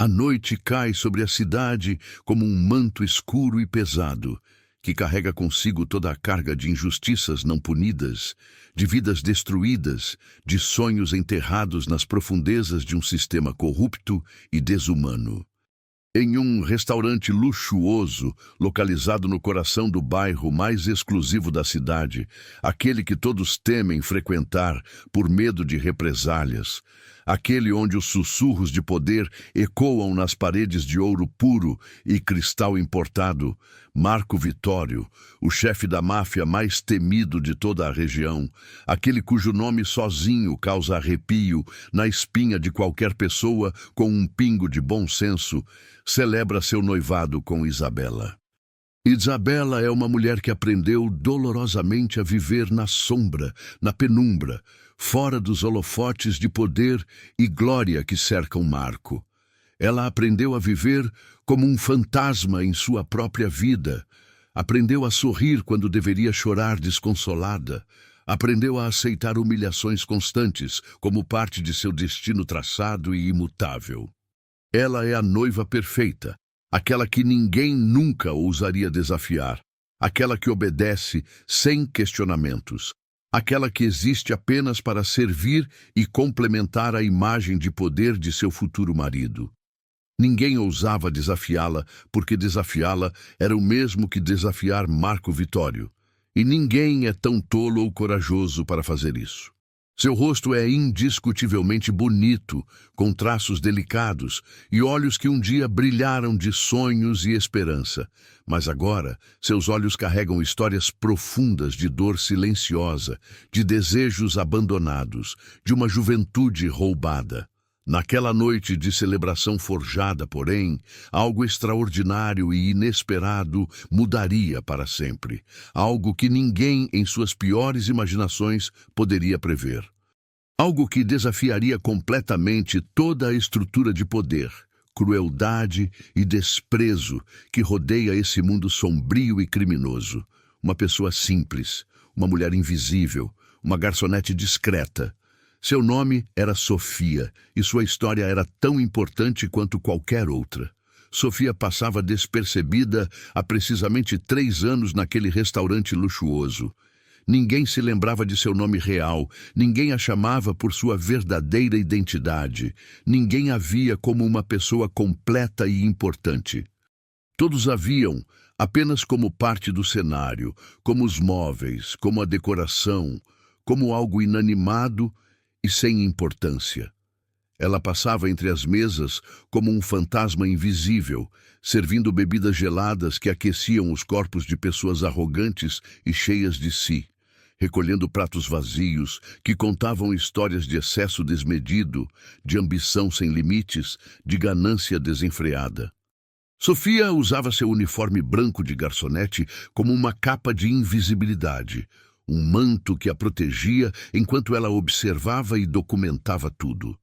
A noite cai sobre a cidade como um manto escuro e pesado, que carrega consigo toda a carga de injustiças não punidas, de vidas destruídas, de sonhos enterrados nas profundezas de um sistema corrupto e desumano. Em um restaurante luxuoso, localizado no coração do bairro mais exclusivo da cidade, aquele que todos temem frequentar por medo de represálias, aquele onde os sussurros de poder ecoam nas paredes de ouro puro e cristal importado, Marco Vitório, o chefe da máfia mais temido de toda a região, aquele cujo nome sozinho causa arrepio na espinha de qualquer pessoa com um pingo de bom senso, celebra seu noivado com Isabela. Isabela é uma mulher que aprendeu dolorosamente a viver na sombra, na penumbra, fora dos holofotes de poder e glória que cercam Marco. Ela aprendeu a viver como um fantasma em sua própria vida. Aprendeu a sorrir quando deveria chorar desconsolada. Aprendeu a aceitar humilhações constantes como parte de seu destino traçado e imutável. Ela é a noiva perfeita, aquela que ninguém nunca ousaria desafiar, aquela que obedece sem questionamentos, aquela que existe apenas para servir e complementar a imagem de poder de seu futuro marido. Ninguém ousava desafiá-la, porque desafiá-la era o mesmo que desafiar Marco Vitório. E ninguém é tão tolo ou corajoso para fazer isso. Seu rosto é indiscutivelmente bonito, com traços delicados e olhos que um dia brilharam de sonhos e esperança. Mas agora, seus olhos carregam histórias profundas de dor silenciosa, de desejos abandonados, de uma juventude roubada. Naquela noite de celebração forjada, porém, algo extraordinário e inesperado mudaria para sempre. Algo que ninguém, em suas piores imaginações, poderia prever. Algo que desafiaria completamente toda a estrutura de poder, crueldade e desprezo que rodeia esse mundo sombrio e criminoso. Uma pessoa simples, uma mulher invisível, uma garçonete discreta. Seu nome era Sofia, e sua história era tão importante quanto qualquer outra. Sofia passava despercebida há precisamente 3 anos naquele restaurante luxuoso. Ninguém se lembrava de seu nome real, ninguém a chamava por sua verdadeira identidade, ninguém a via como uma pessoa completa e importante. Todos a viam apenas como parte do cenário, como os móveis, como a decoração, como algo inanimado e sem importância. Ela passava entre as mesas como um fantasma invisível, servindo bebidas geladas que aqueciam os corpos de pessoas arrogantes e cheias de si, recolhendo pratos vazios que contavam histórias de excesso desmedido, de ambição sem limites, de ganância desenfreada. Sofia usava seu uniforme branco de garçonete como uma capa de invisibilidade, um manto que a protegia enquanto ela observava e documentava tudo.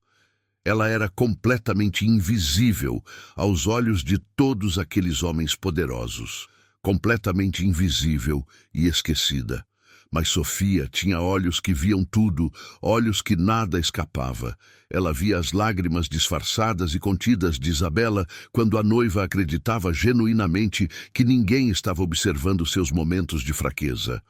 Ela era completamente invisível aos olhos de todos aqueles homens poderosos, completamente invisível e esquecida. Mas Sofia tinha olhos que viam tudo, olhos que nada escapava. Ela via as lágrimas disfarçadas e contidas de Isabela quando a noiva acreditava genuinamente que ninguém estava observando seus momentos de fraqueza.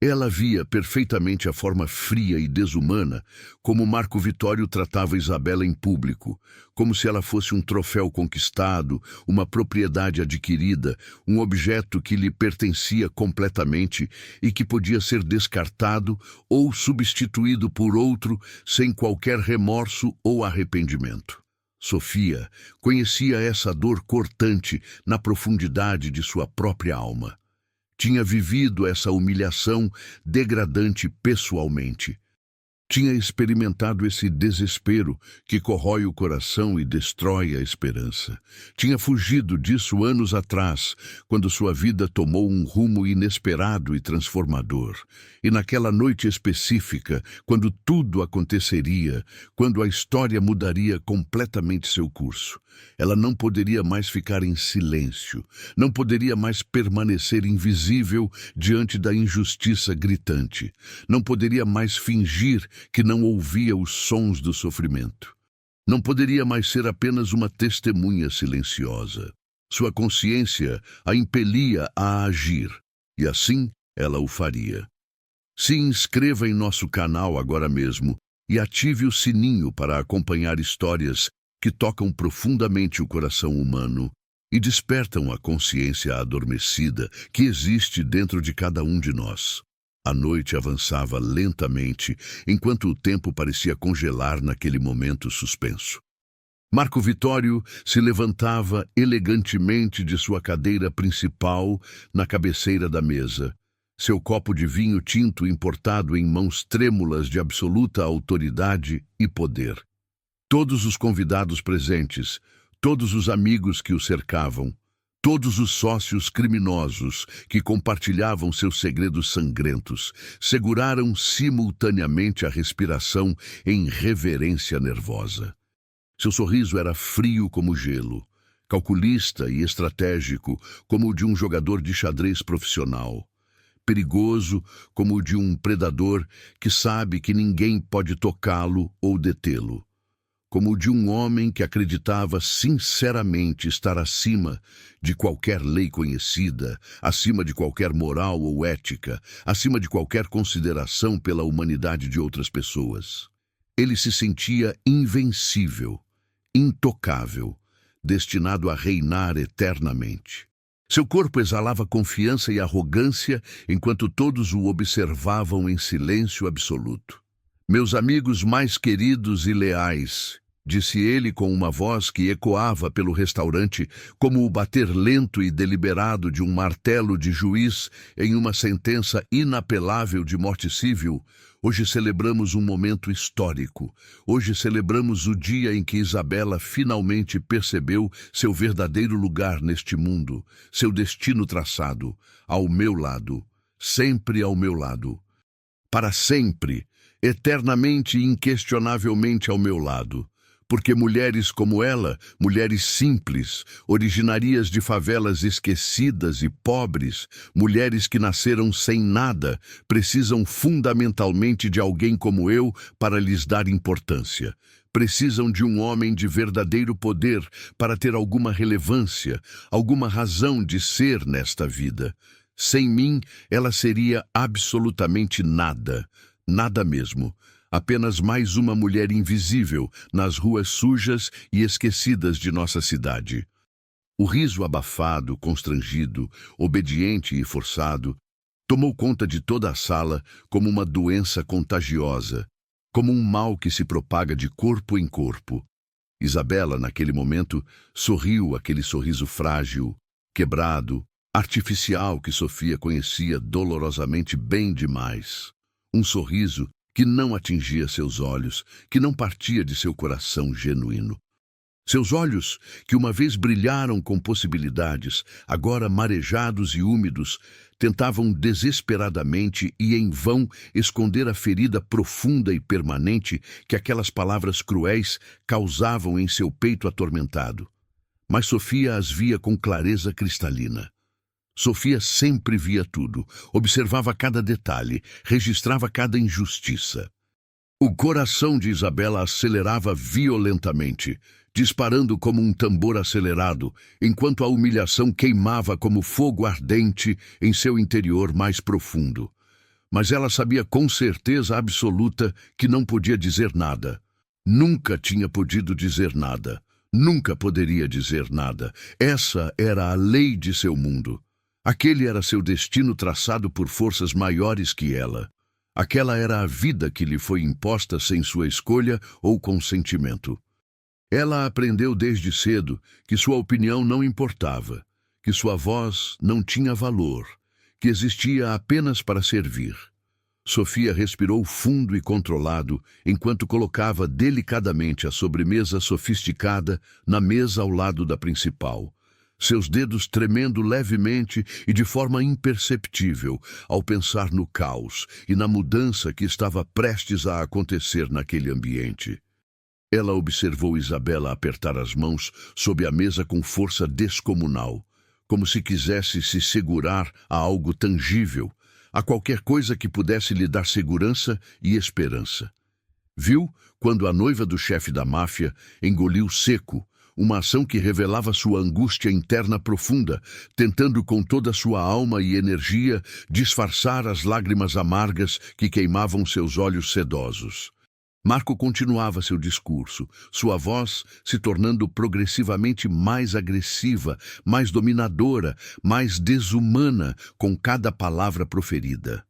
Ela via perfeitamente a forma fria e desumana como Marco Vitório tratava Isabela em público, como se ela fosse um troféu conquistado, uma propriedade adquirida, um objeto que lhe pertencia completamente e que podia ser descartado ou substituído por outro sem qualquer remorso ou arrependimento. Sofia conhecia essa dor cortante na profundidade de sua própria alma. Tinha vivido essa humilhação degradante pessoalmente. Tinha experimentado esse desespero que corrói o coração e destrói a esperança. Tinha fugido disso anos atrás, quando sua vida tomou um rumo inesperado e transformador. E naquela noite específica, quando tudo aconteceria, quando a história mudaria completamente seu curso, ela não poderia mais ficar em silêncio, não poderia mais permanecer invisível diante da injustiça gritante, não poderia mais fingir que não ouvia os sons do sofrimento. Não poderia mais ser apenas uma testemunha silenciosa. Sua consciência a impelia a agir, e assim ela o faria. Se inscreva em nosso canal agora mesmo e ative o sininho para acompanhar histórias que tocam profundamente o coração humano e despertam a consciência adormecida que existe dentro de cada um de nós. A noite avançava lentamente, enquanto o tempo parecia congelar naquele momento suspenso. Marco Vitório se levantava elegantemente de sua cadeira principal na cabeceira da mesa, seu copo de vinho tinto importado em mãos trêmulas de absoluta autoridade e poder. Todos os convidados presentes, todos os amigos que o cercavam, todos os sócios criminosos que compartilhavam seus segredos sangrentos, seguraram simultaneamente a respiração em reverência nervosa. Seu sorriso era frio como gelo, calculista e estratégico como o de um jogador de xadrez profissional, perigoso como o de um predador que sabe que ninguém pode tocá-lo ou detê-lo, como o de um homem que acreditava sinceramente estar acima de qualquer lei conhecida, acima de qualquer moral ou ética, acima de qualquer consideração pela humanidade de outras pessoas. Ele se sentia invencível, intocável, destinado a reinar eternamente. Seu corpo exalava confiança e arrogância enquanto todos o observavam em silêncio absoluto. Meus amigos mais queridos e leais, disse ele com uma voz que ecoava pelo restaurante como o bater lento e deliberado de um martelo de juiz em uma sentença inapelável de morte civil. Hoje celebramos um momento histórico. Hoje celebramos o dia em que Isabela finalmente percebeu seu verdadeiro lugar neste mundo, seu destino traçado, ao meu lado, sempre ao meu lado. Para sempre, eternamente e inquestionavelmente ao meu lado. Porque mulheres como ela, mulheres simples, originarias de favelas esquecidas e pobres, mulheres que nasceram sem nada, precisam fundamentalmente de alguém como eu para lhes dar importância. Precisam de um homem de verdadeiro poder para ter alguma relevância, alguma razão de ser nesta vida. Sem mim, ela seria absolutamente nada, nada mesmo. Apenas mais uma mulher invisível nas ruas sujas e esquecidas de nossa cidade. O riso abafado, constrangido, obediente e forçado, tomou conta de toda a sala como uma doença contagiosa, como um mal que se propaga de corpo em corpo. Isabela, naquele momento, sorriu aquele sorriso frágil, quebrado, artificial que Sofia conhecia dolorosamente bem demais. Um sorriso que não atingia seus olhos, que não partia de seu coração genuíno. Seus olhos, que uma vez brilharam com possibilidades, agora marejados e úmidos, tentavam desesperadamente e em vão esconder a ferida profunda e permanente que aquelas palavras cruéis causavam em seu peito atormentado. Mas Sofia as via com clareza cristalina. Sofia sempre via tudo, observava cada detalhe, registrava cada injustiça. O coração de Isabela acelerava violentamente, disparando como um tambor acelerado, enquanto a humilhação queimava como fogo ardente em seu interior mais profundo. Mas ela sabia com certeza absoluta que não podia dizer nada. Nunca tinha podido dizer nada. Nunca poderia dizer nada. Essa era a lei de seu mundo. Aquele era seu destino traçado por forças maiores que ela. Aquela era a vida que lhe foi imposta sem sua escolha ou consentimento. Ela aprendeu desde cedo que sua opinião não importava, que sua voz não tinha valor, que existia apenas para servir. Sofia respirou fundo e controlado enquanto colocava delicadamente a sobremesa sofisticada na mesa ao lado da principal. Seus dedos tremendo levemente e de forma imperceptível ao pensar no caos e na mudança que estava prestes a acontecer naquele ambiente. Ela observou Isabela apertar as mãos sob a mesa com força descomunal, como se quisesse se segurar a algo tangível, a qualquer coisa que pudesse lhe dar segurança e esperança. Viu quando a noiva do chefe da máfia engoliu seco, uma ação que revelava sua angústia interna profunda, tentando com toda sua alma e energia disfarçar as lágrimas amargas que queimavam seus olhos sedosos. Marco continuava seu discurso, sua voz se tornando progressivamente mais agressiva, mais dominadora, mais desumana com cada palavra proferida.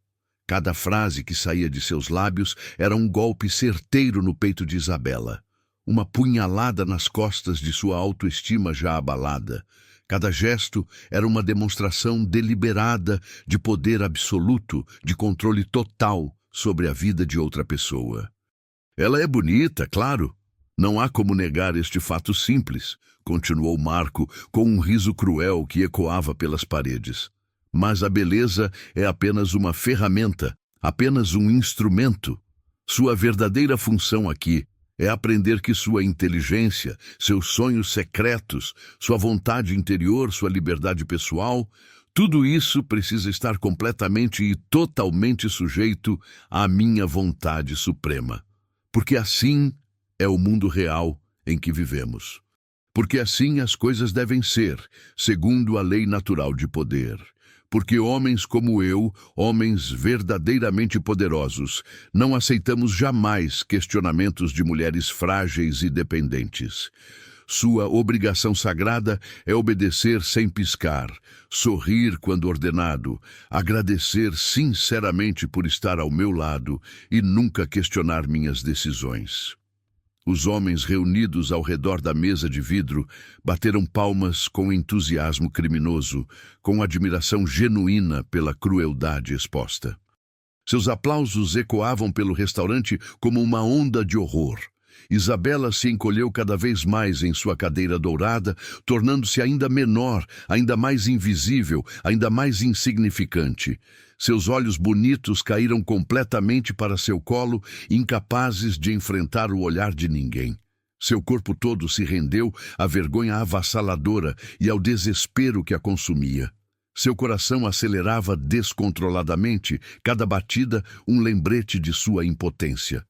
Cada frase que saía de seus lábios era um golpe certeiro no peito de Isabela, uma punhalada nas costas de sua autoestima já abalada. Cada gesto era uma demonstração deliberada de poder absoluto, de controle total sobre a vida de outra pessoa. Ela é bonita, claro. Não há como negar este fato simples, continuou Marco com um riso cruel que ecoava pelas paredes. Mas a beleza é apenas uma ferramenta, apenas um instrumento. Sua verdadeira função aqui é aprender que sua inteligência, seus sonhos secretos, sua vontade interior, sua liberdade pessoal, tudo isso precisa estar completamente e totalmente sujeito à minha vontade suprema. Porque assim é o mundo real em que vivemos. Porque assim as coisas devem ser, segundo a lei natural de poder. Porque homens como eu, homens verdadeiramente poderosos, não aceitamos jamais questionamentos de mulheres frágeis e dependentes. Sua obrigação sagrada é obedecer sem piscar, sorrir quando ordenado, agradecer sinceramente por estar ao meu lado e nunca questionar minhas decisões. Os homens reunidos ao redor da mesa de vidro bateram palmas com entusiasmo criminoso, com admiração genuína pela crueldade exposta. Seus aplausos ecoavam pelo restaurante como uma onda de horror. Isabela se encolheu cada vez mais em sua cadeira dourada, tornando-se ainda menor, ainda mais invisível, ainda mais insignificante. Seus olhos bonitos caíram completamente para seu colo, incapazes de enfrentar o olhar de ninguém. Seu corpo todo se rendeu à vergonha avassaladora e ao desespero que a consumia. Seu coração acelerava descontroladamente, cada batida um lembrete de sua impotência.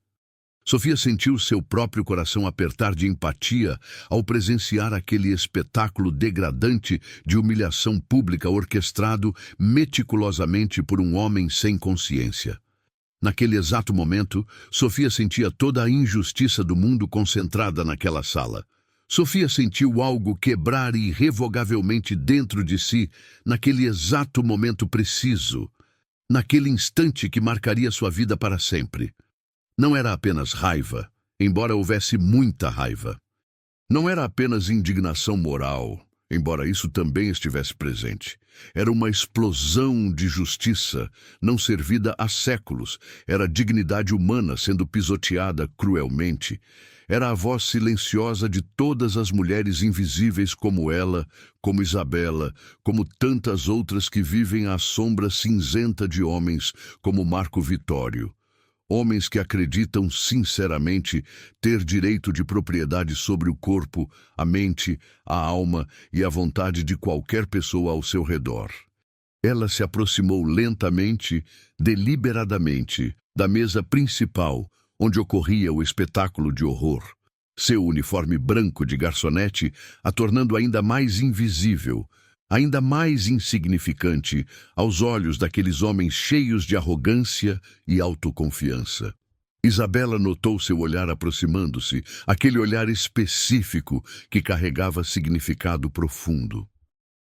Sofia sentiu seu próprio coração apertar de empatia ao presenciar aquele espetáculo degradante de humilhação pública orquestrado meticulosamente por um homem sem consciência. Naquele exato momento, Sofia sentia toda a injustiça do mundo concentrada naquela sala. Sofia sentiu algo quebrar irrevogavelmente dentro de si naquele exato momento preciso, naquele instante que marcaria sua vida para sempre. Não era apenas raiva, embora houvesse muita raiva. Não era apenas indignação moral, embora isso também estivesse presente. Era uma explosão de justiça, não servida há séculos. Era dignidade humana sendo pisoteada cruelmente. Era a voz silenciosa de todas as mulheres invisíveis como ela, como Isabela, como tantas outras que vivem à sombra cinzenta de homens como Marco Vitório. Homens que acreditam sinceramente ter direito de propriedade sobre o corpo, a mente, a alma e a vontade de qualquer pessoa ao seu redor. Ela se aproximou lentamente, deliberadamente, da mesa principal, onde ocorria o espetáculo de horror. Seu uniforme branco de garçonete a tornando ainda mais invisível, ainda mais insignificante aos olhos daqueles homens cheios de arrogância e autoconfiança. Isabela notou seu olhar aproximando-se, aquele olhar específico que carregava significado profundo.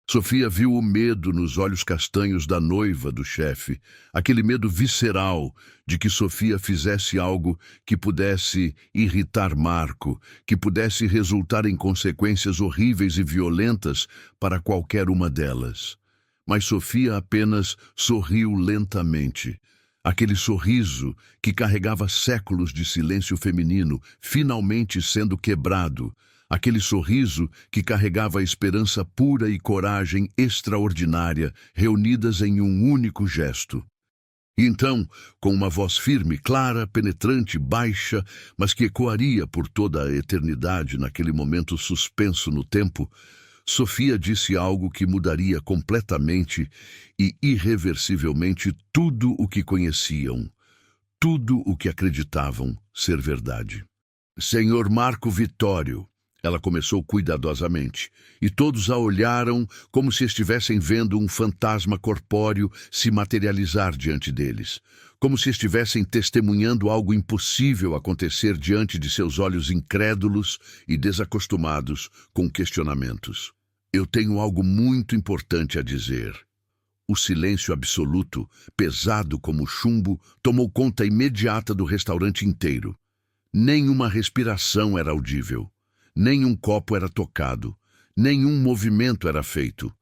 Sofia viu o medo nos olhos castanhos da noiva do chefe, aquele medo visceral de que Sofia fizesse algo que pudesse irritar Marco, que pudesse resultar em consequências horríveis e violentas para qualquer uma delas. Mas Sofia apenas sorriu lentamente. Aquele sorriso que carregava séculos de silêncio feminino, finalmente sendo quebrado. Aquele sorriso que carregava a esperança pura e coragem extraordinária, reunidas em um único gesto. E então, com uma voz firme, clara, penetrante, baixa, mas que ecoaria por toda a eternidade naquele momento suspenso no tempo, Sofia disse algo que mudaria completamente e irreversivelmente tudo o que conheciam. tudo o que acreditavam ser verdade. Senhor Marco Vitório, ela começou cuidadosamente, e todos a olharam como se estivessem vendo um fantasma corpóreo se materializar diante deles, como se estivessem testemunhando algo impossível acontecer diante de seus olhos incrédulos e desacostumados com questionamentos. Eu tenho algo muito importante a dizer. O silêncio absoluto, pesado como chumbo, tomou conta imediata do restaurante inteiro. Nenhuma respiração era audível. Nenhum copo era tocado. Nenhum movimento era feito.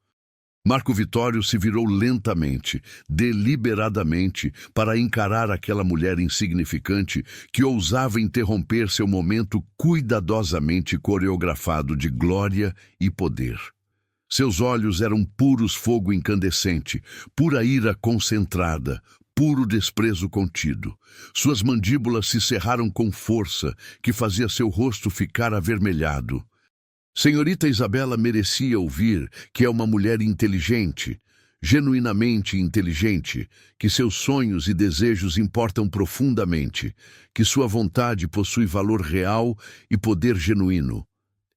Marco Vitório se virou lentamente, deliberadamente, para encarar aquela mulher insignificante que ousava interromper seu momento cuidadosamente coreografado de glória e poder. Seus olhos eram puros fogo incandescente, pura ira concentrada, puro desprezo contido. Suas mandíbulas se cerraram com força, que fazia seu rosto ficar avermelhado. Senhorita Isabela merecia ouvir que é uma mulher inteligente, genuinamente inteligente, que seus sonhos e desejos importam profundamente, que sua vontade possui valor real e poder genuíno.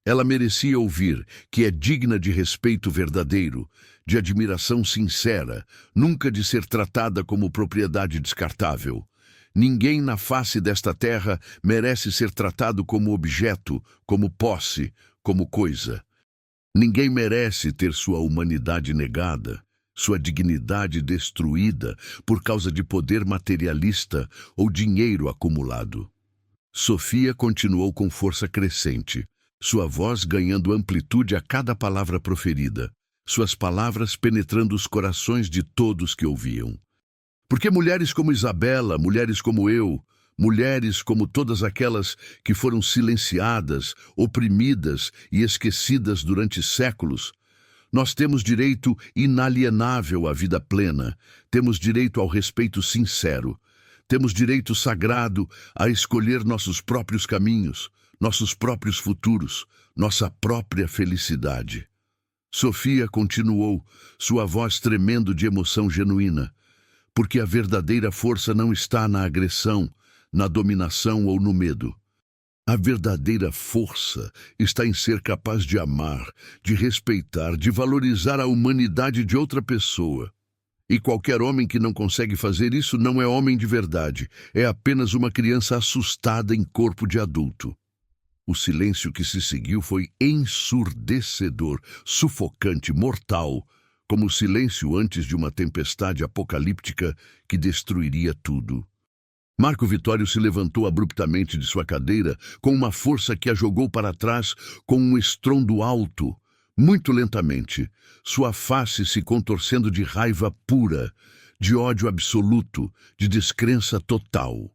Ela merecia ouvir que é digna de respeito verdadeiro, de admiração sincera, nunca de ser tratada como propriedade descartável. Ninguém na face desta terra merece ser tratado como objeto, como posse, como coisa. Ninguém merece ter sua humanidade negada, sua dignidade destruída por causa de poder materialista ou dinheiro acumulado. Sofia continuou com força crescente, sua voz ganhando amplitude a cada palavra proferida, suas palavras penetrando os corações de todos que ouviam. Porque mulheres como Isabela, mulheres como eu, mulheres como todas aquelas que foram silenciadas, oprimidas e esquecidas durante séculos, nós temos direito inalienável à vida plena, temos direito ao respeito sincero, temos direito sagrado a escolher nossos próprios caminhos, nossos próprios futuros, nossa própria felicidade. Sofia continuou, sua voz tremendo de emoção genuína, porque a verdadeira força não está na agressão, na dominação ou no medo. A verdadeira força está em ser capaz de amar, de respeitar, de valorizar a humanidade de outra pessoa. E qualquer homem que não consegue fazer isso não é homem de verdade, é apenas uma criança assustada em corpo de adulto. O silêncio que se seguiu foi ensurdecedor, sufocante, mortal, como o silêncio antes de uma tempestade apocalíptica que destruiria tudo. Marco Vitório se levantou abruptamente de sua cadeira com uma força que a jogou para trás com um estrondo alto, muito lentamente, sua face se contorcendo de raiva pura, de ódio absoluto, de descrença total.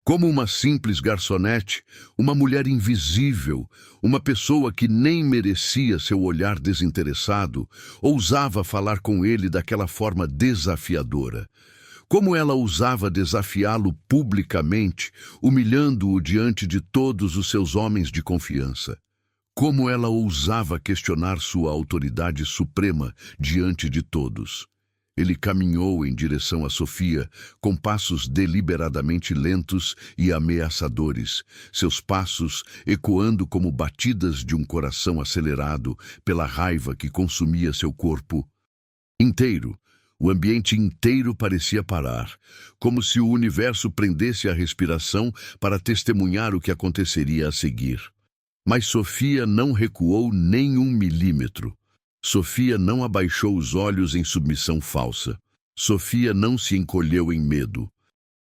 Como uma simples garçonete, uma mulher invisível, uma pessoa que nem merecia seu olhar desinteressado, ousava falar com ele daquela forma desafiadora. Como ela ousava desafiá-lo publicamente, humilhando-o diante de todos os seus homens de confiança. Como ela ousava questionar sua autoridade suprema diante de todos. Ele caminhou em direção a Sofia, com passos deliberadamente lentos e ameaçadores, seus passos ecoando como batidas de um coração acelerado pela raiva que consumia seu corpo inteiro. O ambiente inteiro parecia parar, como se o universo prendesse a respiração para testemunhar o que aconteceria a seguir. Mas Sofia não recuou nem 1 milímetro. Sofia não abaixou os olhos em submissão falsa. Sofia não se encolheu em medo.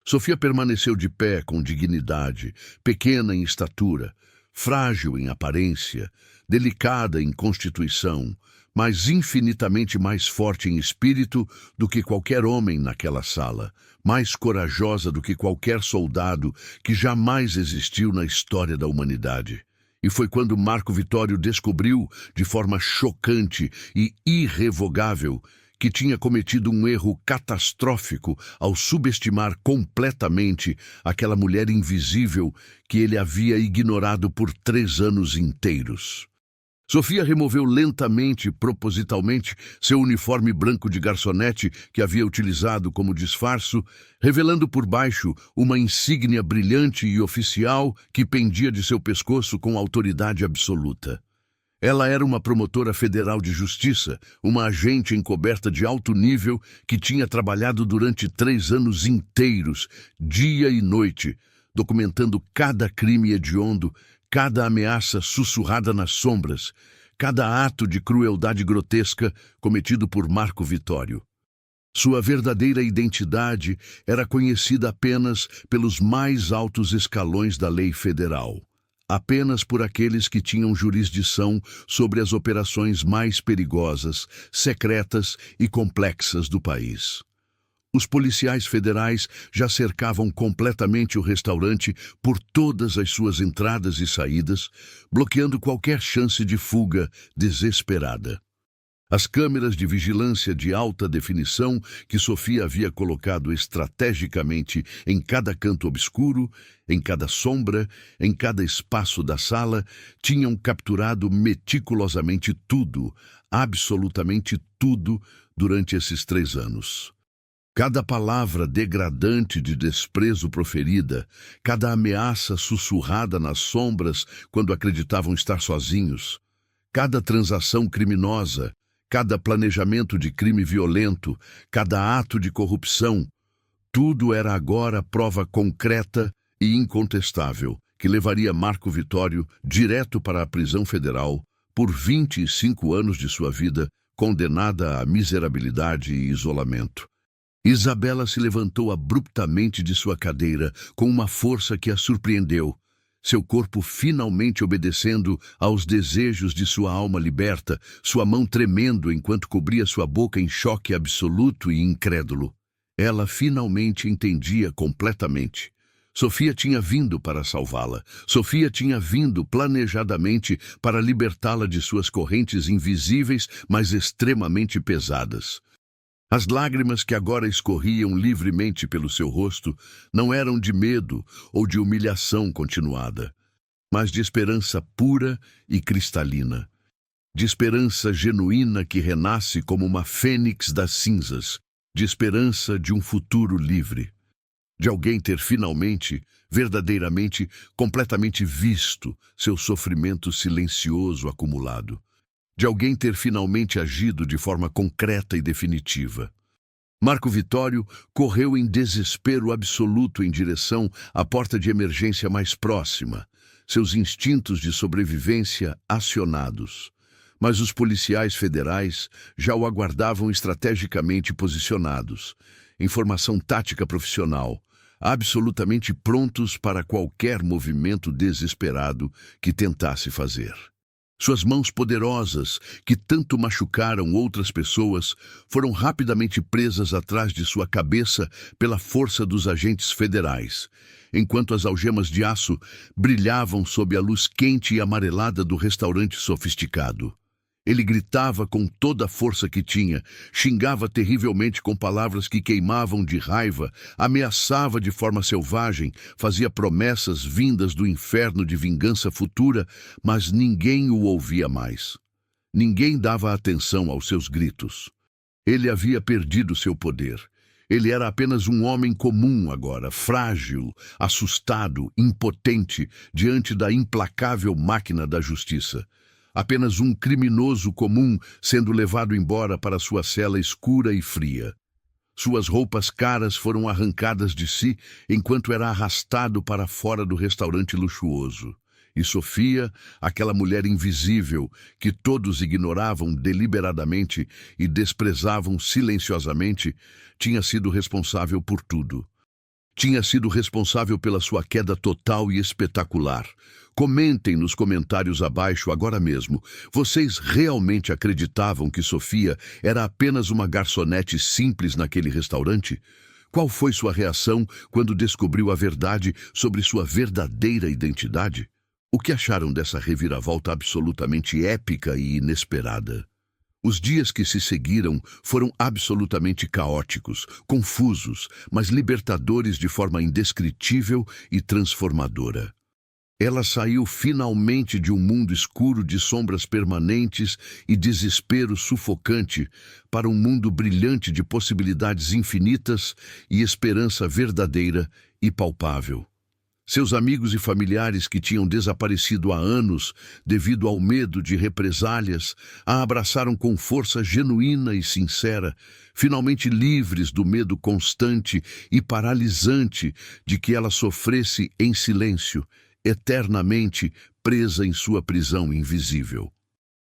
Sofia permaneceu de pé com dignidade, pequena em estatura, frágil em aparência, delicada em constituição, mas infinitamente mais forte em espírito do que qualquer homem naquela sala, mais corajosa do que qualquer soldado que jamais existiu na história da humanidade. E foi quando Marco Vitório descobriu, de forma chocante e irrevogável, que tinha cometido um erro catastrófico ao subestimar completamente aquela mulher invisível que ele havia ignorado por 3 anos inteiros. Sofia removeu lentamente e propositalmente seu uniforme branco de garçonete que havia utilizado como disfarço, revelando por baixo uma insígnia brilhante e oficial que pendia de seu pescoço com autoridade absoluta. Ela era uma promotora federal de justiça, uma agente encoberta de alto nível que tinha trabalhado durante 3 anos inteiros, dia e noite, documentando cada crime hediondo, cada ameaça sussurrada nas sombras, cada ato de crueldade grotesca cometido por Marco Vitório. Sua verdadeira identidade era conhecida apenas pelos mais altos escalões da lei federal. Apenas por aqueles que tinham jurisdição sobre as operações mais perigosas, secretas e complexas do país. Os policiais federais já cercavam completamente o restaurante por todas as suas entradas e saídas, bloqueando qualquer chance de fuga desesperada. As câmeras de vigilância de alta definição que Sofia havia colocado estrategicamente em cada canto obscuro, em cada sombra, em cada espaço da sala, tinham capturado meticulosamente tudo, absolutamente tudo, durante esses 3 anos. Cada palavra degradante de desprezo proferida, cada ameaça sussurrada nas sombras quando acreditavam estar sozinhos, cada transação criminosa, cada planejamento de crime violento, cada ato de corrupção, tudo era agora prova concreta e incontestável que levaria Marco Vitório direto para a prisão federal por 25 anos de sua vida, condenada à miserabilidade e isolamento. Isabela se levantou abruptamente de sua cadeira com uma força que a surpreendeu, seu corpo finalmente obedecendo aos desejos de sua alma liberta, sua mão tremendo enquanto cobria sua boca em choque absoluto e incrédulo. Ela finalmente entendia completamente. Sofia tinha vindo para salvá-la. Sofia tinha vindo planejadamente para libertá-la de suas correntes invisíveis, mas extremamente pesadas. As lágrimas que agora escorriam livremente pelo seu rosto não eram de medo ou de humilhação continuada, mas de esperança pura e cristalina, de esperança genuína que renasce como uma fênix das cinzas, de esperança de um futuro livre, de alguém ter finalmente, verdadeiramente, completamente visto seu sofrimento silencioso acumulado, de alguém ter finalmente agido de forma concreta e definitiva. Marco Vitório correu em desespero absoluto em direção à porta de emergência mais próxima, seus instintos de sobrevivência acionados. Mas os policiais federais já o aguardavam estrategicamente posicionados, em formação tática profissional, absolutamente prontos para qualquer movimento desesperado que tentasse fazer. Suas mãos poderosas, que tanto machucaram outras pessoas, foram rapidamente presas atrás de sua cabeça pela força dos agentes federais, enquanto as algemas de aço brilhavam sob a luz quente e amarelada do restaurante sofisticado. Ele gritava com toda a força que tinha, xingava terrivelmente com palavras que queimavam de raiva, ameaçava de forma selvagem, fazia promessas vindas do inferno de vingança futura, mas ninguém o ouvia mais. Ninguém dava atenção aos seus gritos. Ele havia perdido seu poder. Ele era apenas um homem comum agora, frágil, assustado, impotente, diante da implacável máquina da justiça. Apenas um criminoso comum sendo levado embora para sua cela escura e fria. Suas roupas caras foram arrancadas de si enquanto era arrastado para fora do restaurante luxuoso. E Sofia, aquela mulher invisível que todos ignoravam deliberadamente e desprezavam silenciosamente, tinha sido responsável por tudo. Tinha sido responsável pela sua queda total e espetacular. Comentem nos comentários abaixo agora mesmo. Vocês realmente acreditavam que Sofia era apenas uma garçonete simples naquele restaurante? Qual foi sua reação quando descobriu a verdade sobre sua verdadeira identidade? O que acharam dessa reviravolta absolutamente épica e inesperada? Os dias que se seguiram foram absolutamente caóticos, confusos, mas libertadores de forma indescritível e transformadora. Ela saiu finalmente de um mundo escuro de sombras permanentes e desespero sufocante para um mundo brilhante de possibilidades infinitas e esperança verdadeira e palpável. Seus amigos e familiares que tinham desaparecido há anos devido ao medo de represálias, a abraçaram com força genuína e sincera, finalmente livres do medo constante e paralisante de que ela sofresse em silêncio, eternamente presa em sua prisão invisível.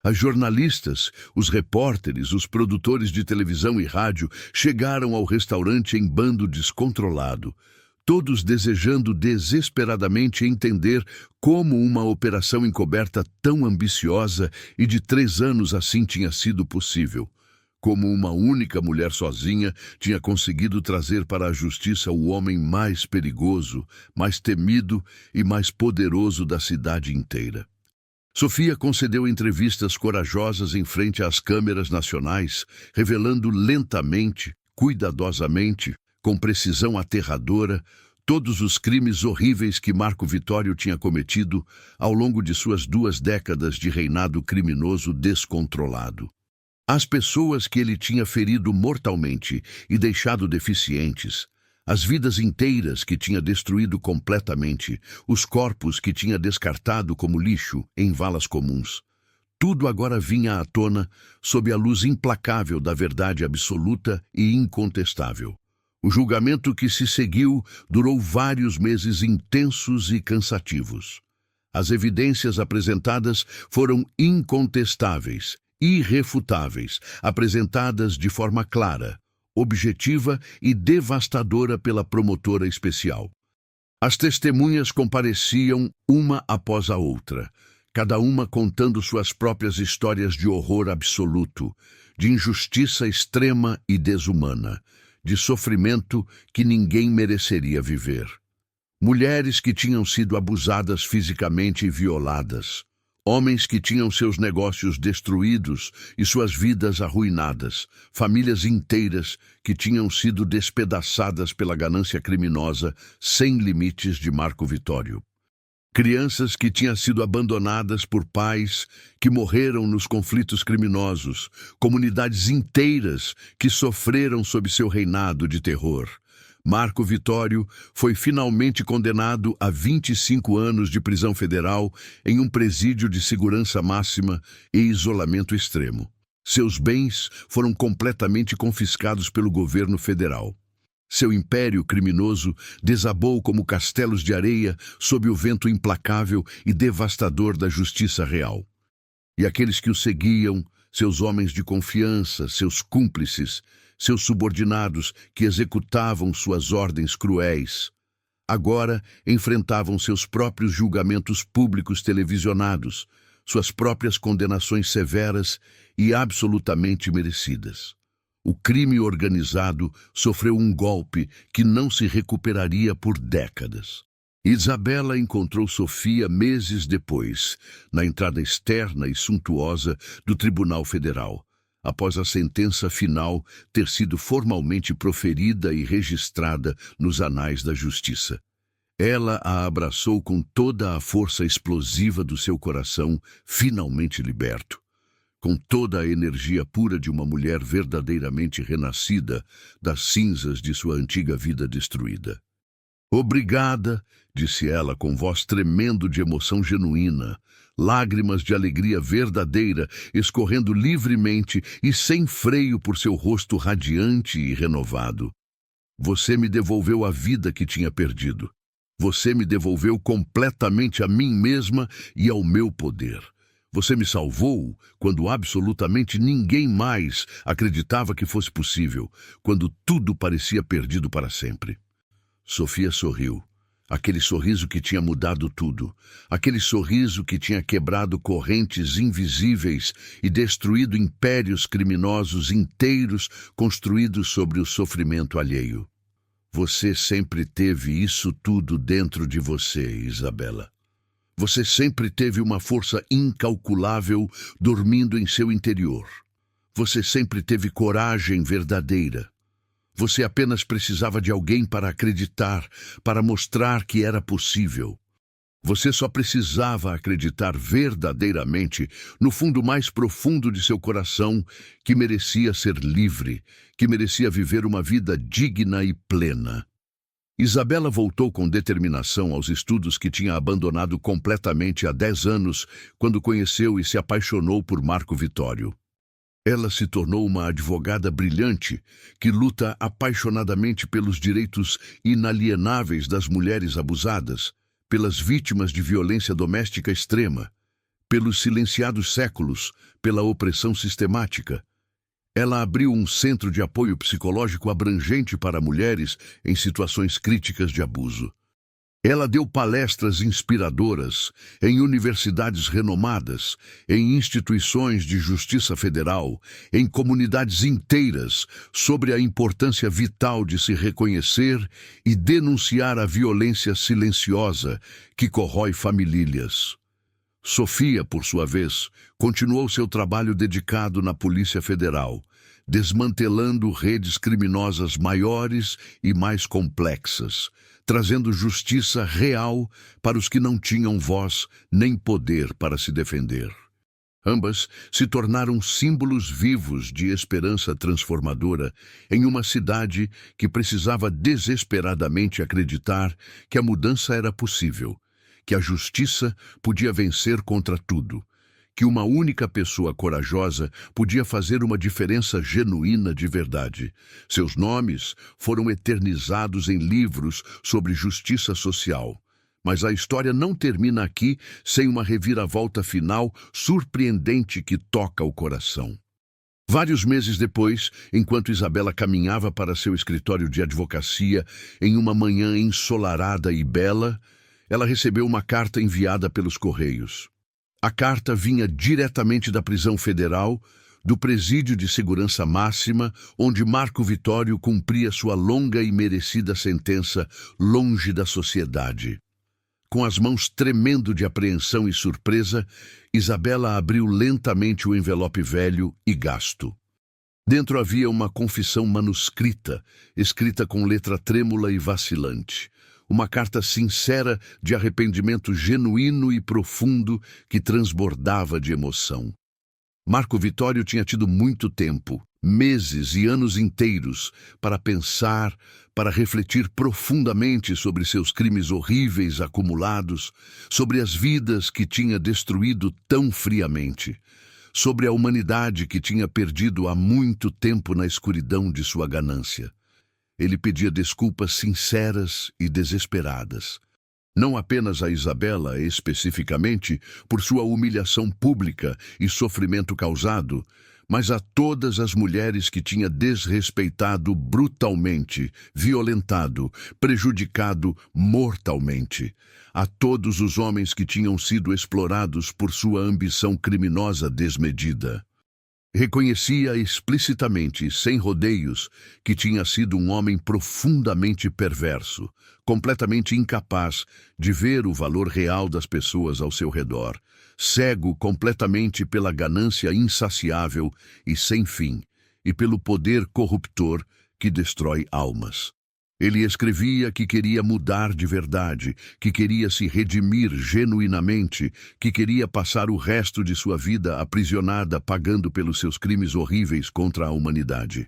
As jornalistas, os repórteres, os produtores de televisão e rádio chegaram ao restaurante em bando descontrolado, todos desejando desesperadamente entender como uma operação encoberta tão ambiciosa e de 3 anos assim tinha sido possível. Como uma única mulher sozinha tinha conseguido trazer para a justiça o homem mais perigoso, mais temido e mais poderoso da cidade inteira. Sofia concedeu entrevistas corajosas em frente às câmeras nacionais, revelando lentamente, cuidadosamente, com precisão aterradora, todos os crimes horríveis que Marco Vitório tinha cometido ao longo de suas 2 décadas de reinado criminoso descontrolado. As pessoas que ele tinha ferido mortalmente e deixado deficientes, as vidas inteiras que tinha destruído completamente, os corpos que tinha descartado como lixo em valas comuns. Tudo agora vinha à tona sob a luz implacável da verdade absoluta e incontestável. O julgamento que se seguiu durou vários meses intensos e cansativos. As evidências apresentadas foram incontestáveis, irrefutáveis, apresentadas de forma clara, objetiva e devastadora pela promotora especial. As testemunhas compareciam uma após a outra, cada uma contando suas próprias histórias de horror absoluto, de injustiça extrema e desumana, de sofrimento que ninguém mereceria viver. Mulheres que tinham sido abusadas fisicamente e violadas. Homens que tinham seus negócios destruídos e suas vidas arruinadas. Famílias inteiras que tinham sido despedaçadas pela ganância criminosa sem limites de Marco Vitório. Crianças que tinham sido abandonadas por pais que morreram nos conflitos criminosos, comunidades inteiras que sofreram sob seu reinado de terror. Marco Vitório foi finalmente condenado a 25 anos de prisão federal em um presídio de segurança máxima e isolamento extremo. Seus bens foram completamente confiscados pelo governo federal. Seu império criminoso desabou como castelos de areia sob o vento implacável e devastador da justiça real. E aqueles que o seguiam, seus homens de confiança, seus cúmplices, seus subordinados que executavam suas ordens cruéis, agora enfrentavam seus próprios julgamentos públicos televisionados, suas próprias condenações severas e absolutamente merecidas. O crime organizado sofreu um golpe que não se recuperaria por décadas. Isabela encontrou Sofia meses depois, na entrada externa e suntuosa do Tribunal Federal, após a sentença final ter sido formalmente proferida e registrada nos anais da Justiça. Ela a abraçou com toda a força explosiva do seu coração, finalmente liberto, com toda a energia pura de uma mulher verdadeiramente renascida das cinzas de sua antiga vida destruída. "Obrigada", disse ela com voz tremendo de emoção genuína, lágrimas de alegria verdadeira escorrendo livremente e sem freio por seu rosto radiante e renovado. "Você me devolveu a vida que tinha perdido. Você me devolveu completamente a mim mesma e ao meu poder. Você me salvou quando absolutamente ninguém mais acreditava que fosse possível, quando tudo parecia perdido para sempre." Sofia sorriu. Aquele sorriso que tinha mudado tudo. Aquele sorriso que tinha quebrado correntes invisíveis e destruído impérios criminosos inteiros construídos sobre o sofrimento alheio. "Você sempre teve isso tudo dentro de você, Isabela. Você sempre teve uma força incalculável dormindo em seu interior. Você sempre teve coragem verdadeira. Você apenas precisava de alguém para acreditar, para mostrar que era possível. Você só precisava acreditar verdadeiramente, no fundo mais profundo de seu coração, que merecia ser livre, que merecia viver uma vida digna e plena. Isabela voltou com determinação aos estudos que tinha abandonado completamente há 10 anos, quando conheceu e se apaixonou por Marco Vitório. Ela se tornou uma advogada brilhante que luta apaixonadamente pelos direitos inalienáveis das mulheres abusadas, pelas vítimas de violência doméstica extrema, pelos silenciados séculos, pela opressão sistemática. Ela abriu um centro de apoio psicológico abrangente para mulheres em situações críticas de abuso. Ela deu palestras inspiradoras em universidades renomadas, em instituições de justiça federal, em comunidades inteiras sobre a importância vital de se reconhecer e denunciar a violência silenciosa que corrói famílias. Sofia, por sua vez, continuou seu trabalho dedicado na Polícia Federal, desmantelando redes criminosas maiores e mais complexas, trazendo justiça real para os que não tinham voz nem poder para se defender. Ambas se tornaram símbolos vivos de esperança transformadora em uma cidade que precisava desesperadamente acreditar que a mudança era possível, que a justiça podia vencer contra tudo, que uma única pessoa corajosa podia fazer uma diferença genuína de verdade. Seus nomes foram eternizados em livros sobre justiça social. Mas a história não termina aqui sem uma reviravolta final surpreendente que toca o coração. Vários meses depois, enquanto Isabela caminhava para seu escritório de advocacia em uma manhã ensolarada e bela, ela recebeu uma carta enviada pelos Correios. A carta vinha diretamente da prisão federal, do presídio de segurança máxima, onde Marco Vitório cumpria sua longa e merecida sentença longe da sociedade. Com as mãos tremendo de apreensão e surpresa, Isabela abriu lentamente o envelope velho e gasto. Dentro havia uma confissão manuscrita, escrita com letra trêmula e vacilante. Uma carta sincera de arrependimento genuíno e profundo que transbordava de emoção. Marco Vitório tinha tido muito tempo, meses e anos inteiros, para pensar, para refletir profundamente sobre seus crimes horríveis acumulados, sobre as vidas que tinha destruído tão friamente, sobre a humanidade que tinha perdido há muito tempo na escuridão de sua ganância. Ele pedia desculpas sinceras e desesperadas, não apenas a Isabela especificamente por sua humilhação pública e sofrimento causado, mas a todas as mulheres que tinha desrespeitado brutalmente, violentado, prejudicado mortalmente, a todos os homens que tinham sido explorados por sua ambição criminosa desmedida. Reconhecia explicitamente, sem rodeios, que tinha sido um homem profundamente perverso, completamente incapaz de ver o valor real das pessoas ao seu redor, cego completamente pela ganância insaciável e sem fim, e pelo poder corruptor que destrói almas. Ele escrevia que queria mudar de verdade, que queria se redimir genuinamente, que queria passar o resto de sua vida aprisionada pagando pelos seus crimes horríveis contra a humanidade.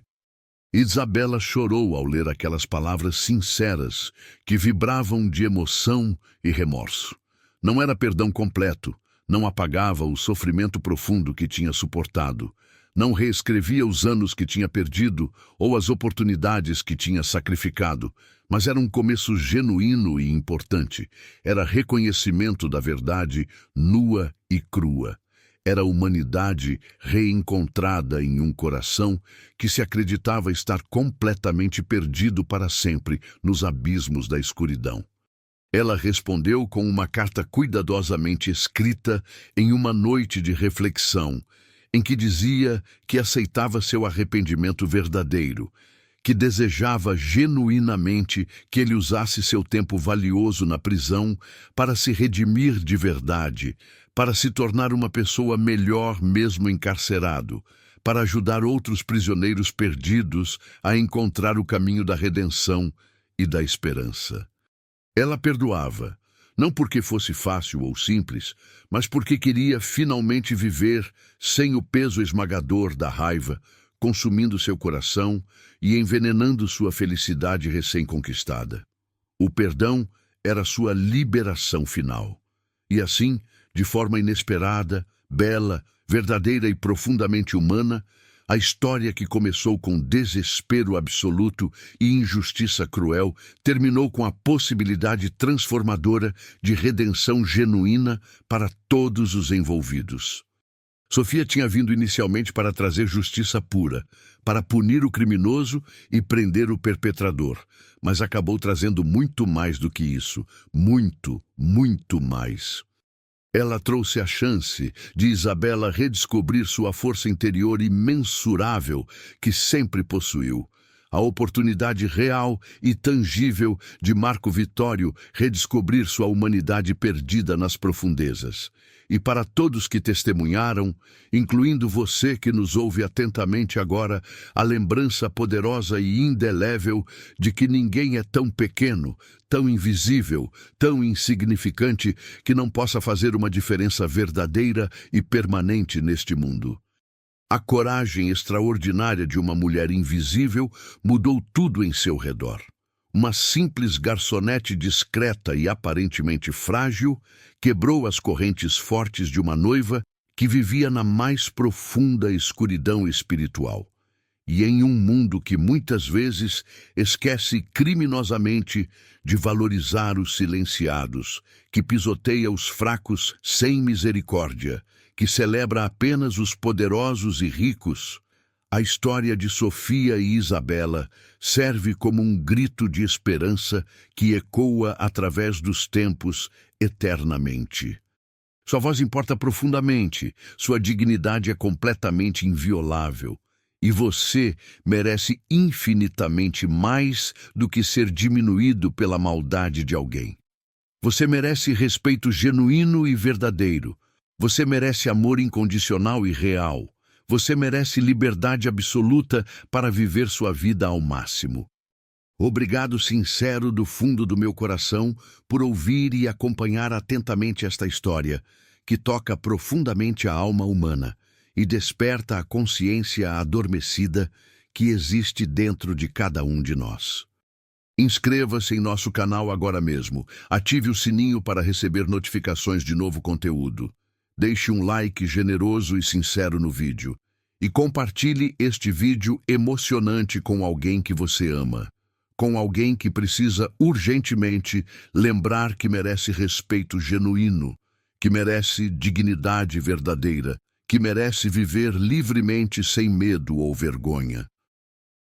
Isabela chorou ao ler aquelas palavras sinceras que vibravam de emoção e remorso. Não era perdão completo, não apagava o sofrimento profundo que tinha suportado, não reescrevia os anos que tinha perdido ou as oportunidades que tinha sacrificado, mas era um começo genuíno e importante. Era reconhecimento da verdade nua e crua. Era a humanidade reencontrada em um coração que se acreditava estar completamente perdido para sempre nos abismos da escuridão. Ela respondeu com uma carta cuidadosamente escrita em uma noite de reflexão, em que dizia que aceitava seu arrependimento verdadeiro, que desejava genuinamente que ele usasse seu tempo valioso na prisão para se redimir de verdade, para se tornar uma pessoa melhor mesmo encarcerado, para ajudar outros prisioneiros perdidos a encontrar o caminho da redenção e da esperança. Ela perdoava, Não porque fosse fácil ou simples, mas porque queria finalmente viver sem o peso esmagador da raiva, consumindo seu coração e envenenando sua felicidade recém-conquistada. O perdão era sua liberação final. E assim, de forma inesperada, bela, verdadeira e profundamente humana, a história que começou com desespero absoluto e injustiça cruel terminou com a possibilidade transformadora de redenção genuína para todos os envolvidos. Sofia tinha vindo inicialmente para trazer justiça pura, para punir o criminoso e prender o perpetrador, mas acabou trazendo muito mais do que isso, muito, muito mais. Ela trouxe a chance de Isabela redescobrir sua força interior imensurável que sempre possuiu. A oportunidade real e tangível de Marco Vitório redescobrir sua humanidade perdida nas profundezas. E para todos que testemunharam, incluindo você que nos ouve atentamente agora, a lembrança poderosa e indelével de que ninguém é tão pequeno, tão invisível, tão insignificante que não possa fazer uma diferença verdadeira e permanente neste mundo. A coragem extraordinária de uma mulher invisível mudou tudo em seu redor. Uma simples garçonete discreta e aparentemente frágil quebrou as correntes fortes de uma noiva que vivia na mais profunda escuridão espiritual. E em um mundo que muitas vezes esquece criminosamente de valorizar os silenciados, que pisoteia os fracos sem misericórdia, que celebra apenas os poderosos e ricos, a história de Sofia e Isabela serve como um grito de esperança que ecoa através dos tempos eternamente. Sua voz importa profundamente, sua dignidade é completamente inviolável. E você merece infinitamente mais do que ser diminuído pela maldade de alguém. Você merece respeito genuíno e verdadeiro. Você merece amor incondicional e real. Você merece liberdade absoluta para viver sua vida ao máximo. Obrigado sincero do fundo do meu coração por ouvir e acompanhar atentamente esta história, que toca profundamente a alma humana e desperta a consciência adormecida que existe dentro de cada um de nós. Inscreva-se em nosso canal agora mesmo, ative o sininho para receber notificações de novo conteúdo. Deixe um like generoso e sincero no vídeo e compartilhe este vídeo emocionante com alguém que você ama, com alguém que precisa urgentemente lembrar que merece respeito genuíno, que merece dignidade verdadeira, que merece viver livremente sem medo ou vergonha.